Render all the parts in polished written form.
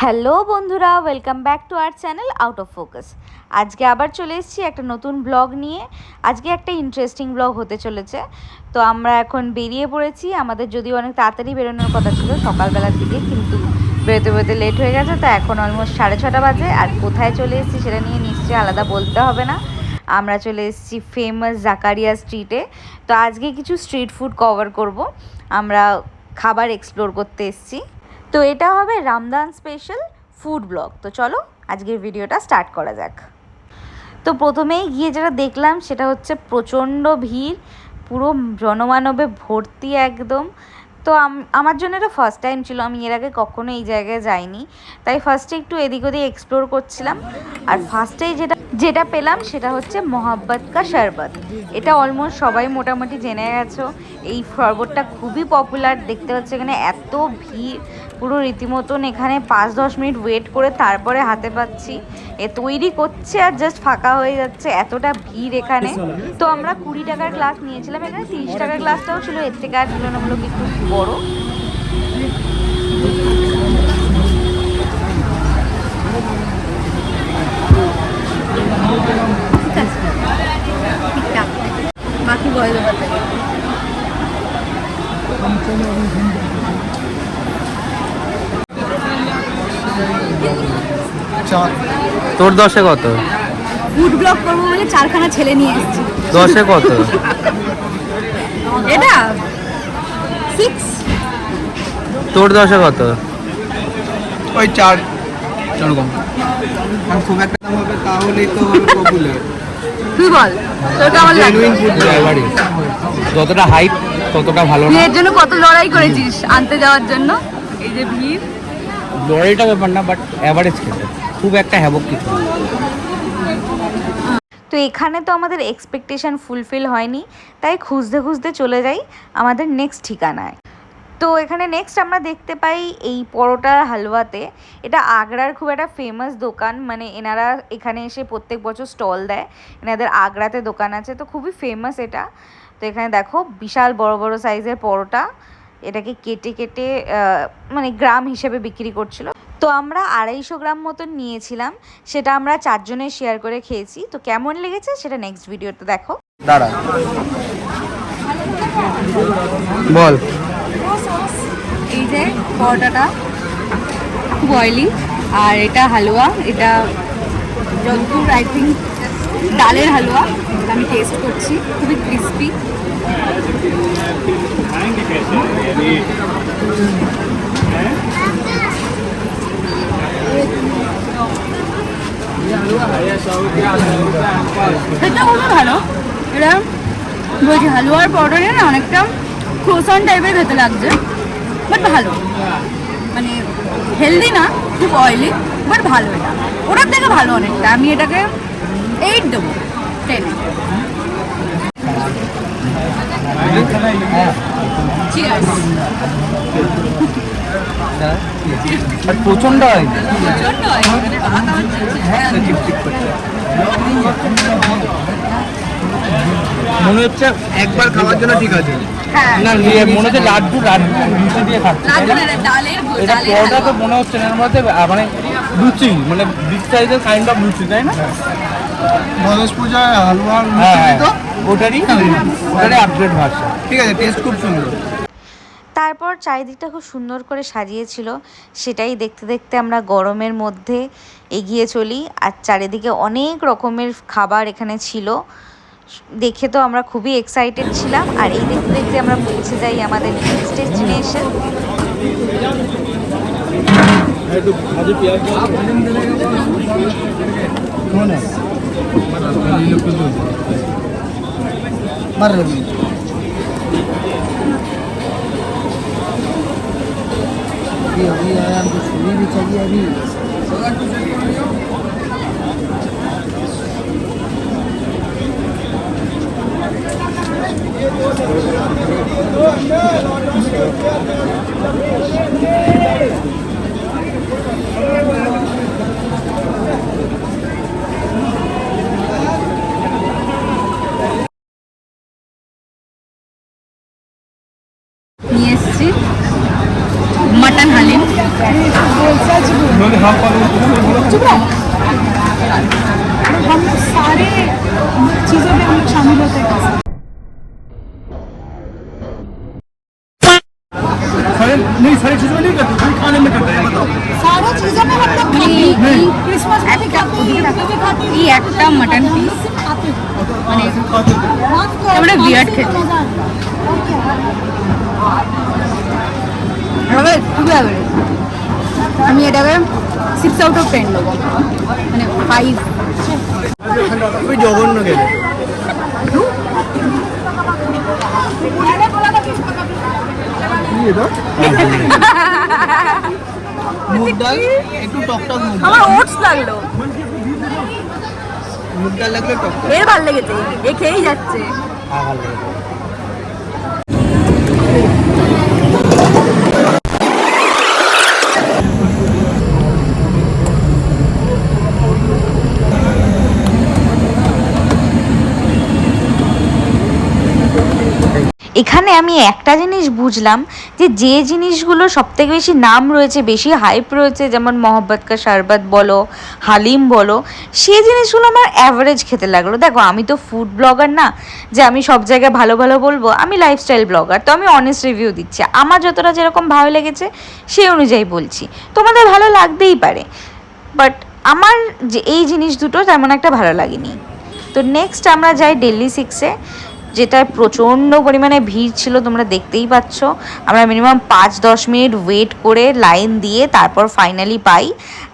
Hello বন্ধুরা, welcome back to our channel out of focus. আজকে আবার চলে এসেছি একটা নতুন ব্লগ নিয়ে। আজকে একটা ইন্টারেস্টিং ব্লগ হতে চলেছে। তো আমরা এখন বেরিয়ে পড়েছি। আমাদের যদিও অনেক তাড়াতাড়ি বেরোনোর কথা ছিল সকালবেলার দিকে, কিন্তু বেরোতে বেরোতে লেট হয়ে গেছে। তো এখন অলমোস্ট 6:30 বাজে। আর কোথায় চলে এসেছি সেটা নিয়ে নিশ্চয়ই আলাদা বলতে হবে না। আমরা চলে এসেছি ফেমাস জাকারিয়া স্ট্রিটে। তো আজকে কিছু স্ট্রিট ফুড কভার করব। আমরা খাবার এক্সপ্লোর করতে এসেছি। তো এটা হবে রামদান স্পেশাল ফুড ব্লগ। তো চলো আজকের ভিডিওটা স্টার্ট করা যাক। তো প্রথমেই গিয়ে যেটা দেখলাম সেটা হচ্ছে প্রচণ্ড ভিড়, পুরো জনমানবে ভর্তি একদম। তো আমার জন্য এটা ফার্স্ট টাইম ছিল, আমি এর আগে কখনো এই জায়গায় যাইনি, তাই ফার্স্টে একটু এদিক ওদিক এক্সপ্লোর করছিলাম। আর ফার্স্টেই যেটা পেলাম সেটা হচ্ছে মোহাব্বত কা শরবত। এটা অলমোস্ট সবাই মোটামুটি জেনে গেছো, এই শরবতটা খুবই পপুলার। দেখতে পাচ্ছ এখানে এত ভিড়, পুরো রীতিমতন এখানে 5-10 মিনিট ওয়েট করে তারপরে হাতে পাচ্ছি। তৈরি করছে আর জাস্ট ফাঁকা হয়ে যাচ্ছে, এতটা ভিড় এখানে। তো আমরা 20 টাকার গ্লাস নিয়েছিলাম, এখানে 30 টাকার গ্লাসটাও ছিল, এর থেকে আর তুলনামূলক একটু বড়। বাকি বয় তোর 10-এ কত? ফুড ব্লগ করবো বলে 4খানা ছেলে নিয়ে এসেছি। 10-এ কত? এটা 6। তোর 10-এ কত? ওই 4 এরকম। আর খুব একটা দাম হবে তাহলেই তো পপুলার। তুই বল তোর কেমন লাগে? জেনুইন ফুড এবারে যতটা হাইপ ততটা ভালো না। এর জন্য কত লড়াই করেছিস আনতে যাওয়ার জন্য, এই যে ভিড়। লড়াইটা ব্যাপার না, বাট অ্যাভারেজ খেতে খুব একটা হ্যাবক কিছু না। তো এখানে তো আমাদের এক্সপেকটেশন ফুলফিল হয়নি, তাই খুঁজতে খুঁজতে চলে যাই আমাদের নেক্সট ঠিকানায়। তো এখানে নেক্সট আমরা দেখতে পাই এই পরোটার হালুয়াতে। এটা আগ্রার খুব একটা ফেমাস দোকান, মানে এনারা এখানে এসে প্রত্যেক বছর স্টল দেয়। এনাদের আগ্রাতে দোকান আছে, তো খুবই ফেমাস এটা। তো এখানে দেখো বিশাল বড় বড় সাইজের পরোটা, এটাকে কেটে কেটে মানে গ্রাম হিসেবে বিক্রি করছিল। তো আমরা 250 গ্রাম মতন নিয়েছিলাম, সেটা আমরা 4 জনে শেয়ার করে খেয়েছি। তো কেমন লেগেছে সেটা নেক্সট ভিডিওতে দেখো। দাঁড়া বল। এই যে পরোটাটা খুব অয়েলি, আর এটা হালুয়া, এটা যতদূর আই থিঙ্ক ডালের হালুয়া। আমি টেস্ট করছি, খুবই ক্রিস্পি। এটা খুবই ভালো। এটা বলছি হালুয়ার পরোটা না অনেকটা ক্রোসান টাইপের খেতে লাগছে, বাট ভালো। মানে হেলদি না, খুব অয়েলি, বাট ভালো। এটা ওটার থেকে ভালো অনেকটা। আমি এটাকে 8 দেবো 10। প্রচন্ড হয়। মনে হচ্ছে একবার খাওয়ার জন্য ঠিক আছে। না, মনে হচ্ছে লাড্ডু লুচি দিয়ে খাচ্ছে। এটা পরোটা তো মনে হচ্ছে না, এর মধ্যে মানে লুচি, মানে বিগ সাইজের কাইন্ড অফ লুচি, তাই না? গণেশ পূজায় হালুয়া হ্যাঁ, তো ওটারই আপগ্রেড ভার্সন। ঠিক আছে, টেস্ট খুব সুন্দর। তারপর চারিদিকটা খুব সুন্দর করে সাজিয়েছিল, সেটাই দেখতে দেখতে আমরা গরমের মধ্যে এগিয়ে চলি। আর চারিদিকে অনেক রকমের খাবার এখানে ছিল, দেখে তো আমরা খুবই এক্সাইটেড ছিলাম। আর এই দেখতে দেখতে আমরা পৌঁছে যাই আমাদের নেক্সট ডেস্টিনেশন। নিয়ে এসেছি মাটন হালিম। चुप रहो। हम लोग सारे चीज़ों में हम लोग शामिल होते हैं। नहीं सारी चीज़ों में नहीं करते, खाली खाने में करते हैं, बताओ। सारे चीज़ों में हम लोग खाते हैं। क्रिसमस में भी खाते हैं, ईद में भी खाते हैं। এই একটা মাটন পিস মানে একেবারে বিয়ার্ড খেতে হবে খুবই অ্যাভারেজ। আমি এটাকে 6 আউট অফ 10 দেবো, মানে 5। ওই জঘন্য খেলে মুগ ডাল একটু টক টক মুগ আমার ওটস লাগলো, মুগ ডাল লাগলে টক টক এর ভালো লেগেছে, এ খেয়েই যাচ্ছে। এখানে আমি একটা জিনিস বুঝলাম যে যে জিনিসগুলো সবথেকে বেশি নাম রয়েছে, বেশি হাইপ রয়েছে, যেমন মহব্বত কা শরবত বলো, হালিম বলো, সেই জিনিসগুলো আমার অ্যাভারেজ খেতে লাগলো। দেখো আমি তো ফুড ব্লগার না যে আমি সব জায়গায় ভালো ভালো বলবো, আমি লাইফস্টাইল ব্লগার, তো আমি অনেস্ট রিভিউ দিচ্ছি। আমার যতটা যেরকম ভালো লেগেছে সেই অনুযায়ী বলছি, তোমাদের ভালো লাগতেই পারে, বাট আমার যে এই জিনিস দুটো তেমন একটা ভালো লাগেনি। তো নেক্সট আমরা যাই দিল্লি 6-এ, যেটায় প্রচণ্ড পরিমাণে ভিড় ছিল, তোমরা দেখতেই পাচ্ছ। আমরা মিনিমাম 5-10 মিনিট ওয়েট করে লাইন দিয়ে তারপর ফাইনালি পাই।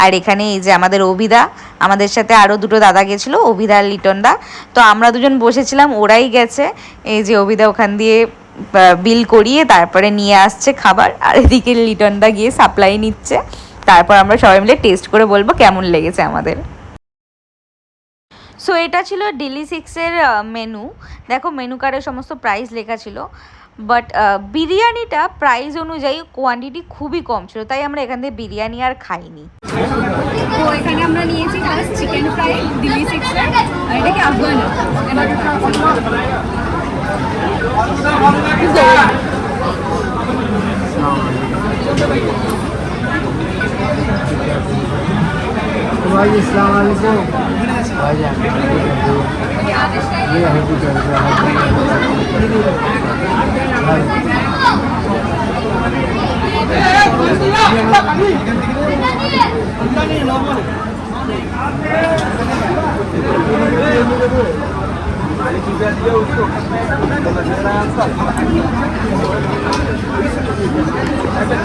আর এখানে এই যে আমাদের অভিদা, আমাদের সাথে আরও দুটো দাদা গেছিলো, অভিদা আর লিটনদা। তো আমরা দুজন বসেছিলাম, ওরাই গেছে। এই যে অভিদা ওখান দিয়ে বিল করিয়ে তারপরে নিয়ে আসছে খাবার, আর এদিকে লিটনদা গিয়ে সাপ্লাই নিচ্ছে। তারপর আমরা সবাই মিলে টেস্ট করে বলবো কেমন লেগেছে আমাদের। সো এটা ছিল দিল্লি 6-এর মেনু। দেখো মেনু কার্ডে সমস্ত প্রাইস লেখা ছিল, বাট বিরিয়ানিটা প্রাইস অনুযায়ী কোয়ান্টিটি খুবই কম ছিল, তাই আমরা এখান থেকে বিরিয়ানি আর খাইনি। তো এখানে আমরা নিয়েছি ফার্স্ট চিকেন ফ্রাই দিল্লি 6-এ, আর এটা কি আফগান भाई अस्सलाम वालेकुम भाईजान ये हल्दी चल रहा है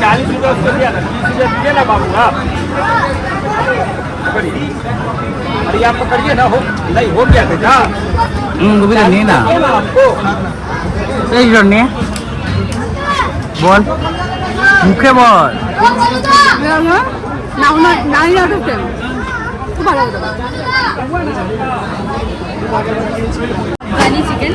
40 रुपये उसको दिया ना, 30 रुपये दिए ना बाबू आप। अरे आप पकड़िए ना, हो नहीं हो गया बेटा। गोभी नहीं ना आपको এই জন্য বল মুখে বল 9 আউট অফ 10, খুব ভালো লাগে। চিকেন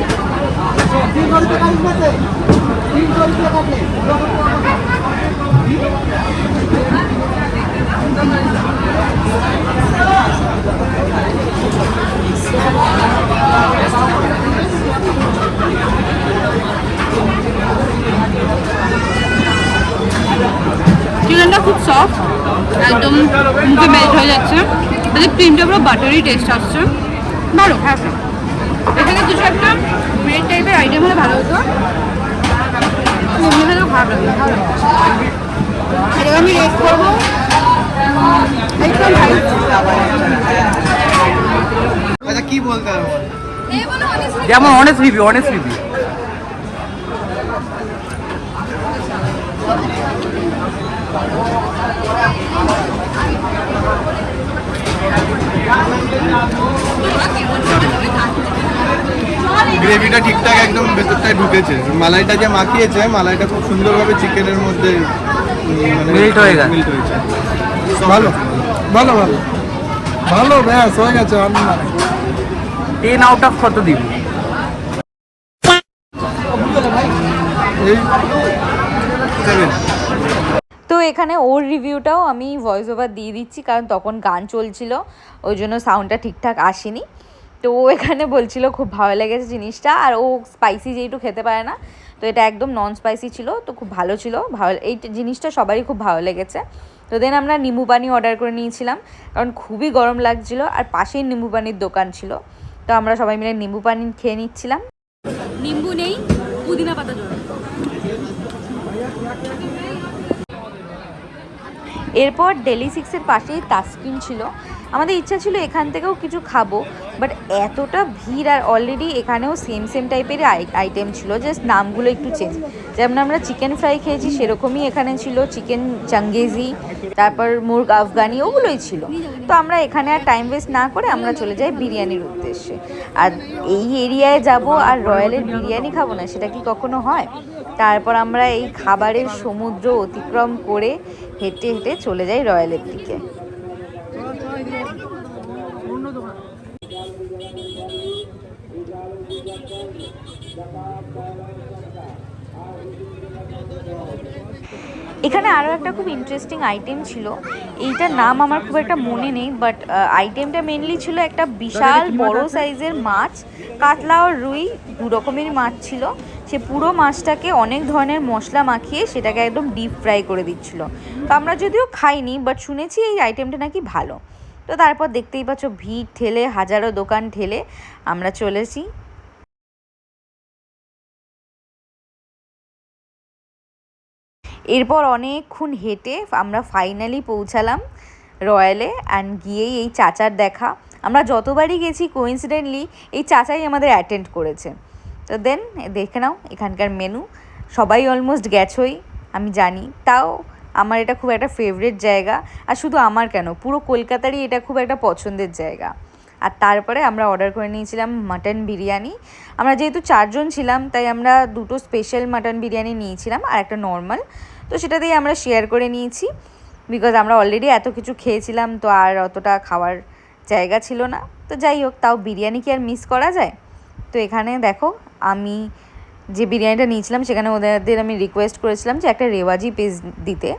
চিকেনটা খুব সফট, একদম মুখে মেল্ট হয়ে যাচ্ছে, তাদের ক্রিমটা পুরো বাটারি টেস্ট আসছে, ভালো। হ্যাঁ এখানে কিছু একটা ব্রেড টাইপের আইটেম হলে ভালো হতো, এমনি হলেও খারাপ লাগে, ভালো। আর আমি রেট করবো আচ্ছা কি বলতে হবে যেমন অনেস্ট রিভিউ, অনেস্ট রিভিউ। গ্রেভিটা ঠিকঠাক একদম ভেতরটায় ঢুকেছে, মালাইটা যে মাখিয়েছে, মালাইটা খুব সুন্দরভাবে চিকেনের মধ্যে মেল্ট হয়ে গেছে, মেল্ট হয়েছে। ভালো ভালো ভালো ভালো ব্যাস হয়ে গেছে। 10 আউট অফ কত দিব? এই 7। তো এখানে ওর রিভিউটাও আমি ভয়েস ওভার দিয়ে দিচ্ছি, কারণ তখন গান চলছিল, ওই জন্য সাউন্ডটা ঠিকঠাক আসেনি। তো ও এখানে বলছিল খুব ভালো লেগেছে জিনিসটা, আর ও স্পাইসি যেহেতু খেতে পারে না, তো এটা একদম নন স্পাইসি ছিল, তো খুব ভালো ছিল। ভালো, এই জিনিসটা সবারই খুব ভালো লেগেছে। তো দেন আমরা নিম্বু পানি অর্ডার করে নিয়েছিলাম, কারণ খুবই গরম লাগছিল আর পাশেই নিম্বু পানির দোকান ছিল। তো আমরা সবাই মিলে নিম্বু পানি খেয়ে নিচ্ছিলাম। নিম্বু নেই, পুদিনা পাতা জল। এরপর ডেলি 6-এর পাশেই তাসকিন ছিল। আমাদের ইচ্ছা ছিল এখান থেকেও কিছু খাবো, বাট এতটা ভিড় আর অলরেডি এখানেও সেম টাইপের আইটেম ছিল, জাস্ট নামগুলো একটু চেঞ্জ। যেমন আমরা চিকেন ফ্রাই খেয়েছি সেরকমই এখানে ছিল চিকেন চাঙ্গেজি, তারপর মুর্গ আফগানি, ওগুলোই ছিল। তো আমরা এখানে আর টাইম ওয়েস্ট না করে আমরা চলে যাই বিরিয়ানির উদ্দেশ্যে। আর এই এরিয়ায় যাব আর রয়্যালের বিরিয়ানি খাবো না, সেটা কি কখনো হয়? তারপর আমরা এই খাবারের সমুদ্র অতিক্রম করে হেঁটে হেঁটে চলে যাই রয়্যালের দিকে। এখানে আরও একটা খুব ইন্টারেস্টিং আইটেম ছিল, এইটার নাম আমার খুব একটা মনে নেই, বাট আইটেমটা মেনলি ছিল একটা বিশাল বড় সাইজের মাছ, কাতলা আর রুই দু রকমের মাছ ছিল। সে পুরো মাছটাকে অনেক ধরনের মশলা মাখিয়ে সেটাকে একদম ডিপ ফ্রাই করে দিচ্ছিল। তো আমরা যদিও খাইনি, বাট শুনেছি এই আইটেমটা নাকি ভালো। তো তারপর দেখতেই পাচ্ছ ভিড় ঠেলে, হাজারো দোকান ঠেলে আমরা চলেছি। এরপর অনেকক্ষণ হেঁটে আমরা ফাইনালি পৌঁছালাম রয়্যালে। অ্যান্ড গিয়েই এই চাচার দেখা, আমরা যতবারই গেছি কোইন্সিডেন্টলি এই চাচাই আমাদের অ্যাটেন্ড করেছে। তো দেন দেখে নাও এখানকার মেনু। সবাই অলমোস্ট গেছোই আমি জানি, তাও আমার এটা খুব একটা ফেভারিট জায়গা। আর শুধু আমার কেন, পুরো কলকাতারই এটা খুব একটা পছন্দের জায়গা। আর তারপরে আমরা অর্ডার করে নিয়েছিলাম মাটন বিরিয়ানি। আমরা যেহেতু 4 জন ছিলাম তাই আমরা 2টো স্পেশাল মাটন বিরিয়ানি নিয়েছিলাম আর একটা নর্মাল। তো সেটাতেই আমরা শেয়ার করে নিয়েছি, বিকজ আমরা অলরেডি এত কিছু খেয়েছিলাম, তো আর অতটা খাওয়ার জায়গা ছিল না। তো যাই হোক, তাও বিরিয়ানি কি আর মিস করা যায়? তো এখানে দেখো আমি যে বিরিয়ানিটা নিয়েছিলাম সেখানে ওদের আমি রিকোয়েস্ট করেছিলাম যে একটা রেওয়াজি পিস দিতে।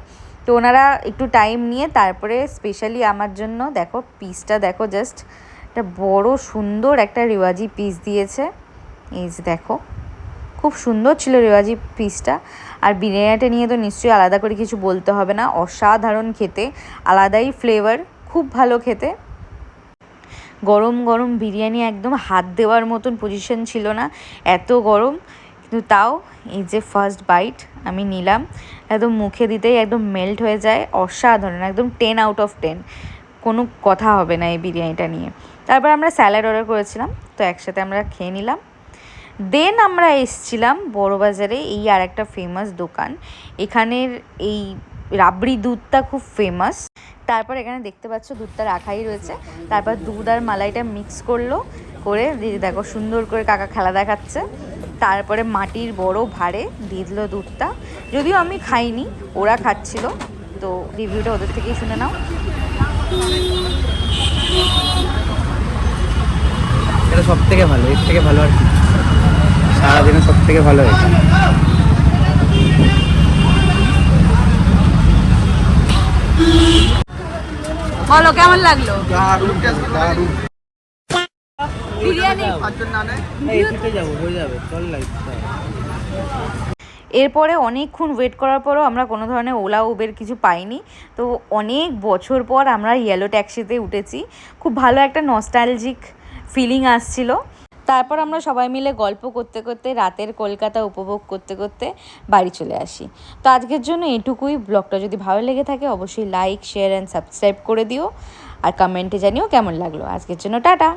তো ওনারা একটু টাইম নিয়ে তারপরে স্পেশালি আমার জন্য দেখো পিসটা দেখো, জাস্ট একটা বড় সুন্দর একটা রেওয়াজি পিস দিয়েছে। এই যে দেখো, খুব সুন্দর ছিল রেওয়াজি পিসটা। আর বিরিয়ানিটা নিয়ে তো নিশ্চয়ই আলাদা করে কিছু বলতে হবে না, অসাধারণ খেতে, আলাদাই ফ্লেভার, খুব ভালো খেতে। গরম গরম বিরিয়ানি, একদম হাত দেওয়ার মতন পজিশন ছিল না, এত গরম। কিন্তু তাও এই যে ফার্স্ট বাইট আমি নিলাম, একদম মুখে দিতেই একদম মেল্ট হয়ে যায়, অসাধারণ, একদম 10 আউট অফ 10, কোনো কথা হবে না এই বিরিয়ানিটা নিয়ে। তারপর আমরা স্যালাড অর্ডার করেছিলাম, তো একসাথে আমরা খেয়ে নিলাম। দেন আমরা এসছিলাম বড়বাজারে এই আর একটা ফেমাস দোকান, এখানের এই রাবড়ি দুধটা খুব ফেমাস। তারপর এখানে দেখতে পাচ্ছ দুধটা রাখাই রয়েছে, তারপর দুধ আর মালাইটা মিক্স করে দেখো সুন্দর করে কাকা খেলা দেখাচ্ছে। তারপরে মাটির বড় ভাঁড়ে দিয়ে দিল দুধটা, যদিও আমি খাইনি, ওরা খাচ্ছিল। তো রিভিউটা ওদের থেকেই শুনে নাও। এটা সব থেকে ভালো, এর থেকে ভালো আর কি, সারাদিনে সব থেকে ভালো হয়েছে। বলো কেমন লাগলো দারুণ দারুণ। বিরিয়ানি? যাবো, হয়ে যাবে, চল লাইট। এরপরে অনেকক্ষণ ওয়েট করার পরও আমরা কোনো ধরনের ওলা উবের কিছু পাইনি। তো অনেক বছর পর আমরা ইয়েলো ট্যাক্সিতে উঠেছি, খুব ভালো একটা নস্টালজিক ফিলিং আসছিল। তারপর আমরা সবাই মিলে গল্প করতে করতে রাতের কলকাতা উপভোগ করতে করতে বাড়ি চলে আসি। তো আজকের জন্য এটুকুই। ব্লগটা যদি ভালো লেগে থাকে অবশ্যই লাইক, শেয়ার অ্যান্ড সাবস্ক্রাইব করে দিও, আর কমেন্টে জানিও কেমন লাগলো। আজকের জন্য টাটা।